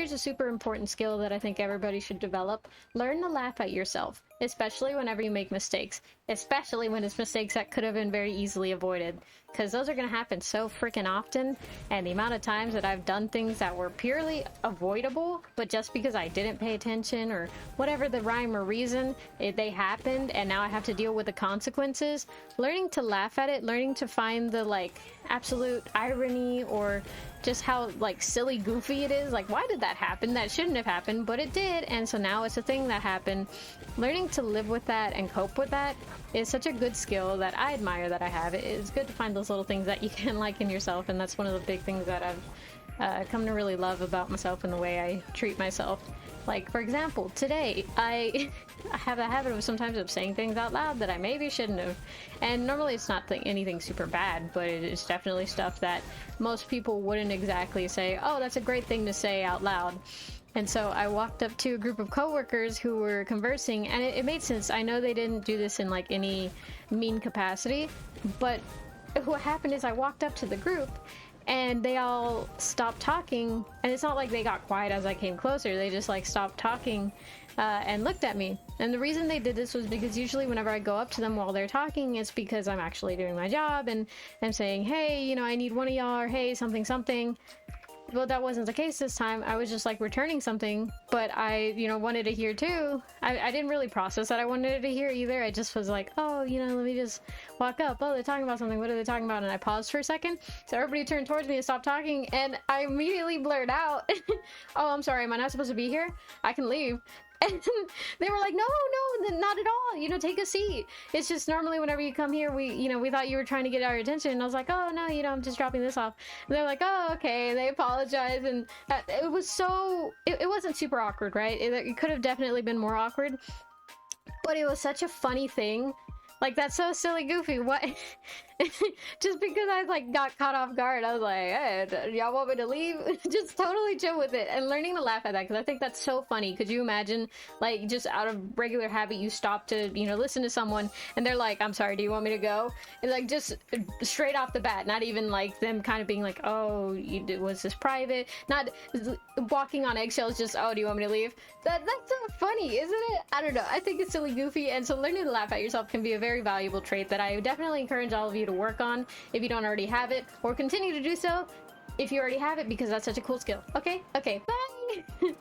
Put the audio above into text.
here's a super important skill that I think everybody should develop. Learn to laugh at yourself, especially whenever you make mistakes. Especially when it's mistakes that could have been very easily avoided. Because those are going to happen so freaking often, and the amount of times that I've done things that were purely avoidable, but just because I didn't pay attention or whatever the rhyme or reason, they happened, and now I have to deal with the consequences. Learning to laugh at it, learning to find the, like, absolute irony or just how, like, silly goofy it is. Like, why did that happen? That shouldn't have happened, but it did, and so now it's a thing that happened. Learning to live with that and cope with that is such a good skill that I admire that I have. It's good to find those little things that you can like in yourself, and that's one of the big things that I've come to really love about myself and the way I treat myself. Like, for example, today I have a habit of sometimes of saying things out loud that I maybe shouldn't have. And normally it's not anything super bad, but it is definitely stuff that most people wouldn't exactly say, oh, that's a great thing to say out loud. And so I walked up to a group of coworkers who were conversing, and it made sense. I know they didn't do this in like any mean capacity, but what happened is I walked up to the group and they all stopped talking, and it's not like they got quiet as I came closer. They just like stopped talking and looked at me. And the reason they did this was because usually whenever I go up to them while they're talking, it's because I'm actually doing my job and I'm saying, hey, you know, I need one of y'all, or hey, something something. Well, that wasn't the case this time. I was just like returning something, but I, you know, wanted to hear too. I didn't really process that I wanted to hear either. I just was like, oh, you know, let me just walk up. Oh, they're talking about something. What are they talking about? And I paused for a second. So everybody turned towards me and stopped talking, and I immediately blurred out, oh, I'm sorry. Am I not supposed to be here? I can leave. And they were like, no, not at all. You know, take a seat. It's just normally whenever you come here, we thought you were trying to get our attention. And I was like, oh, no, you know, I'm just dropping this off. And they're like, oh, okay. And they apologized. And it was so, it wasn't super awkward, right? It could have definitely been more awkward. But it was such a funny thing. Like, that's so silly goofy. What? Just because I like got caught off guard, I was like, hey, y'all want me to leave? Just totally chill with it and learning to laugh at that, because I think that's so funny. Could you imagine, like, just out of regular habit, you stop to, you know, listen to someone and they're like, I'm sorry, do you want me to go? And like, just straight off the bat, not even like them kind of being like, oh, was this private? Not walking on eggshells, just, oh, do you want me to leave? That's so funny, isn't it? I don't know. I think it's silly goofy, and so learning to laugh at yourself can be a very valuable trait that I definitely encourage all of you to work on if you don't already have it, or continue to do so if you already have it, because that's such a cool skill. Okay, bye.